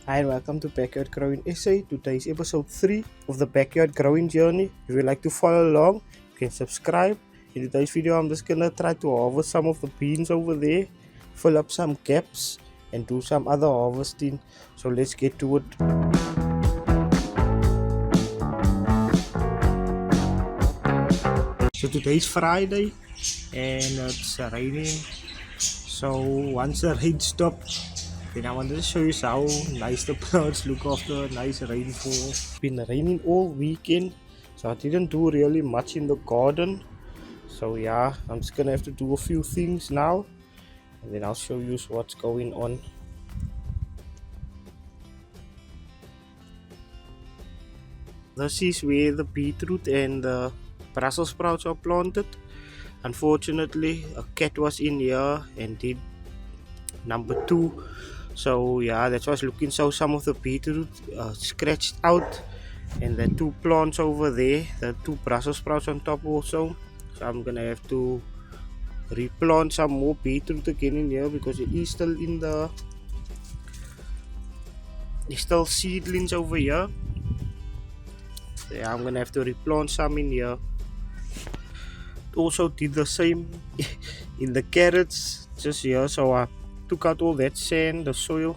Hi and welcome to Backyard Growing SA. Today's episode 3 of the Backyard Growing Journey. If you'd like to follow along, you can subscribe. In today's video, I'm just gonna try to harvest some of the beans over there, fill up some gaps, and do some other harvesting. So let's get to it. So today's Friday and it's raining. So once the rain stops, then I wanted to show you how nice the plants look after a nice rainfall. It's been raining all weekend, so I didn't do really much in the garden. So yeah, I'm just gonna have to do a few things now, and then I'll show you what's going on. This is where the beetroot and the Brussels sprouts are planted. Unfortunately, a cat was in here and did number 2. So yeah, that's why I was looking. So some of the beetroot scratched out, and the 2 plants over there, the 2 Brussels sprouts on top also. So I'm gonna have to replant some more beetroot again in here because it is still in the there's still seedlings over here. So yeah, I'm gonna have to replant some in here. Also did the same in the carrots just here. So I took out all that sand, the soil,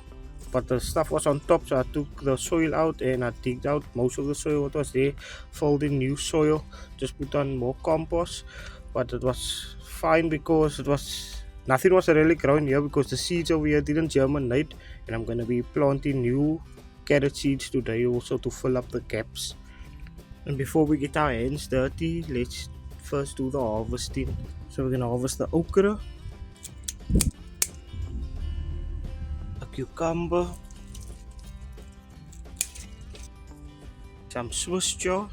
but the stuff was on top, so I took the soil out and I digged out most of the soil what was there, filled in new soil, just put on more compost. But it was fine because nothing was really growing here because the seeds over here didn't germinate, and I'm gonna be planting new carrot seeds today also to fill up the gaps. And before we get our hands dirty, let's first do the harvesting. So we're gonna harvest the okra, a cucumber, some Swiss chard,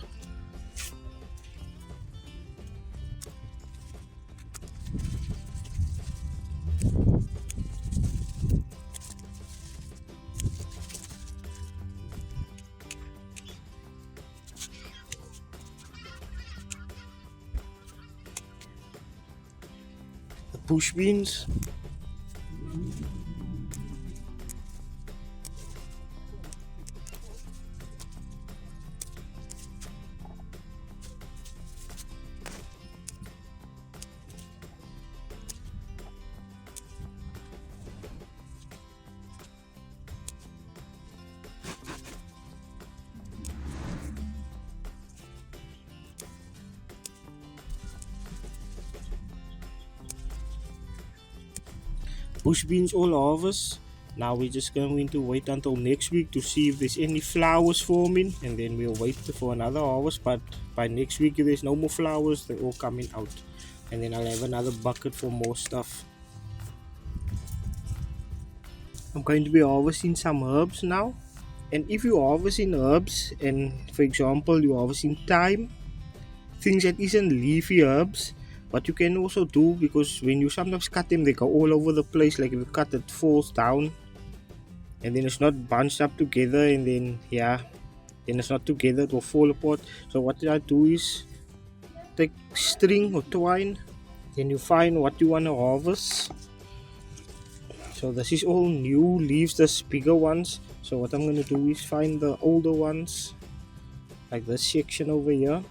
the bush beans, all harvest. Now we're just going to wait until next week to see if there's any flowers forming, and then we'll wait for another harvest. But by next week, if there's no more flowers, they're all coming out, and then I'll have another bucket for more stuff. I'm going to be harvesting some herbs now. And if you harvesting herbs, and for example you harvesting thyme, things that isn't leafy herbs, what you can also do, because when you sometimes cut them, they go all over the place. Like if you cut, it falls down and then it's not bunched up together, and then then it's not together, it will fall apart. So what I do is take string or twine, then you find what you want to harvest. So this is all new leaves, this bigger ones. So what I'm going to do is find the older ones, like this section over here.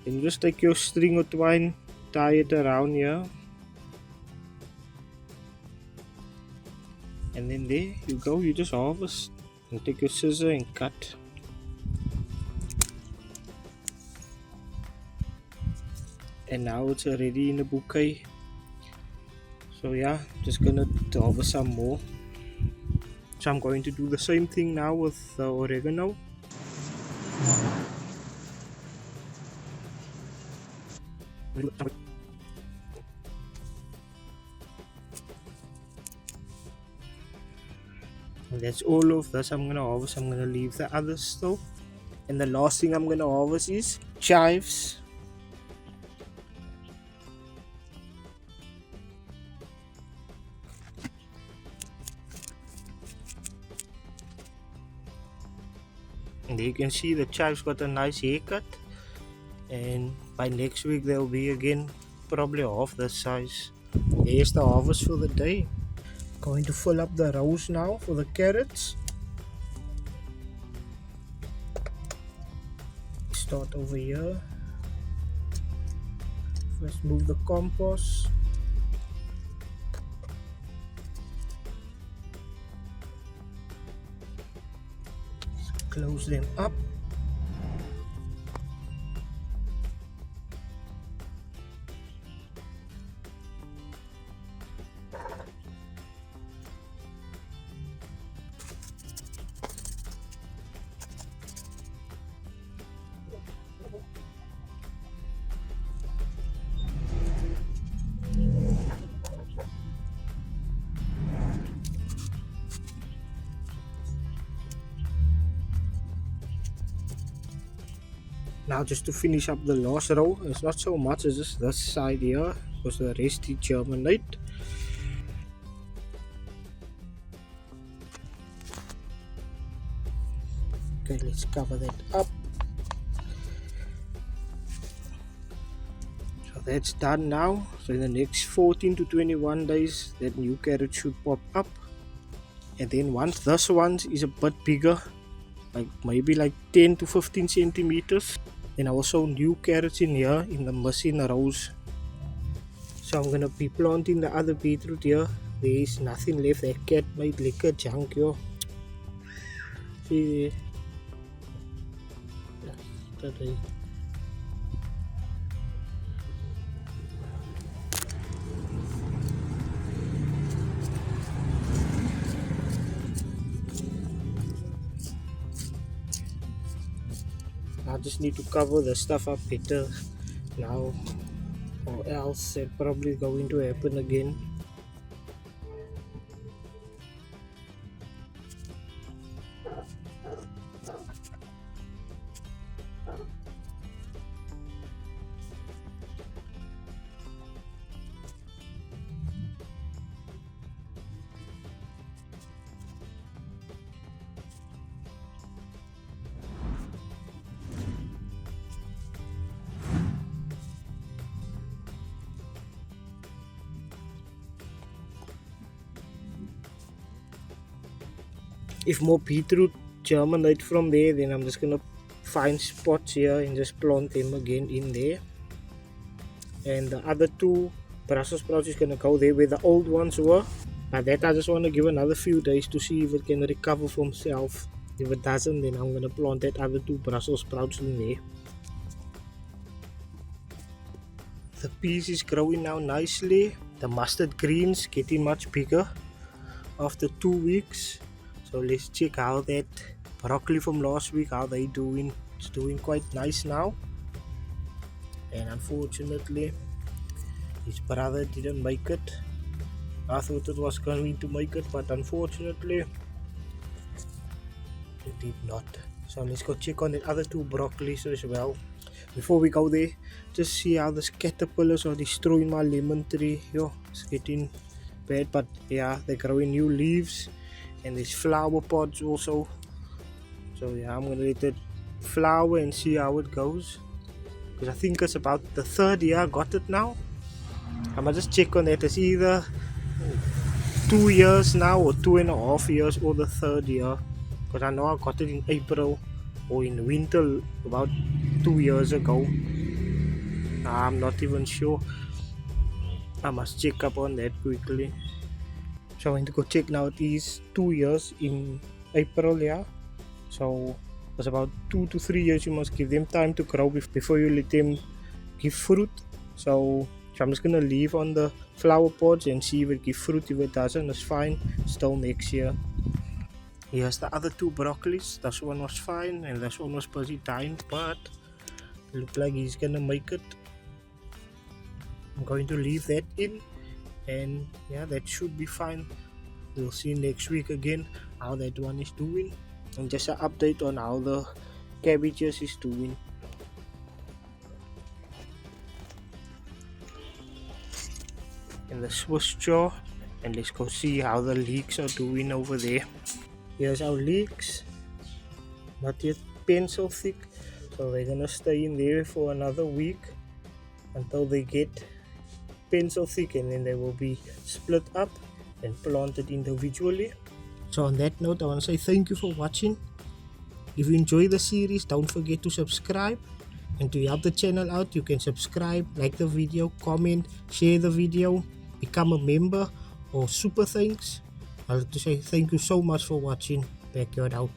Then you just take your string or twine, tie it around here, and then there you go, you just harvest. And take your scissor and cut. And now it's already in a bouquet. So yeah, just gonna harvest some more. So I'm going to do the same thing now with the oregano. And that's all of this I'm gonna harvest. I'm gonna leave the others though. And the last thing I'm gonna harvest is chives. And there you can see the chives got a nice haircut, and by next week they'll be again probably half this size. There's the harvest for the day. Going to fill up the rows now for the carrots. Start over here. First move the compost. Close them up. Now just to finish up the last row, it's not so much as just this side here because the rest is germinate. Okay, let's cover that up. So that's done now. So in the next 14 to 21 days that new carrot should pop up. And then once this one is a bit bigger, like maybe like 10 to 15 centimeters, then I will sow new carrots in here in the missing rows. So I'm gonna be planting the other beetroot here. There is nothing left. That cat made liquor junk here. See there. I just need to cover the stuff up better now, or else it's probably going to happen again. If more beetroot germinate from there, then I'm just gonna find spots here and just plant them again in there. And the other two Brussels sprouts is gonna go there where the old ones were. But that I just want to give another few days to see if it can recover from itself. If it doesn't, then I'm gonna plant that other two Brussels sprouts in there. The peas is growing now nicely. The mustard greens getting much bigger after 2 weeks. So let's check how that broccoli from last week, how they doing. It's doing quite nice now. And unfortunately, his brother didn't make it. I thought it was going to make it, but unfortunately, it did not. So let's go check on the other two broccolis as well. Before we go there, just see how the caterpillars are destroying my lemon tree. Yo, it's getting bad, but yeah, they're growing new leaves. And there's flower pods also. So yeah, I'm gonna let it flower and see how it goes, because I think it's about the third year I got it now. I must just check on that. It's either 2 years now or 2.5 years or the third year, because I know I got it in April or in winter about 2 years ago. I'm not even sure. I must check up on that quickly. So I'm going to go check now. It is 2 years in April, yeah. So it's about 2 to 3 years. You must give them time to grow before you let them give fruit. So I'm just gonna leave on the flower pods and see if it gives fruit. If it doesn't, it's fine. Still next year. Here's the other two broccolis. This one was fine and this one was busy dying, but it looks like he's gonna make it. I'm going to leave that in. And yeah, that should be fine. We'll see next week again how that one is doing, and just an update on how the cabbages is doing. And the Swiss jaw, and let's go see how the leeks are doing over there. Here's our leeks, not yet pencil thick, so they're gonna stay in there for another week until they get pencil thick, and then they will be split up and planted individually. So on that note, I want to say thank you for watching. If you enjoy the series, don't forget to subscribe. And to help the channel out, you can subscribe, like the video, comment, share the video, become a member, or super thanks. I'd like to say thank you so much for watching. Backyard out.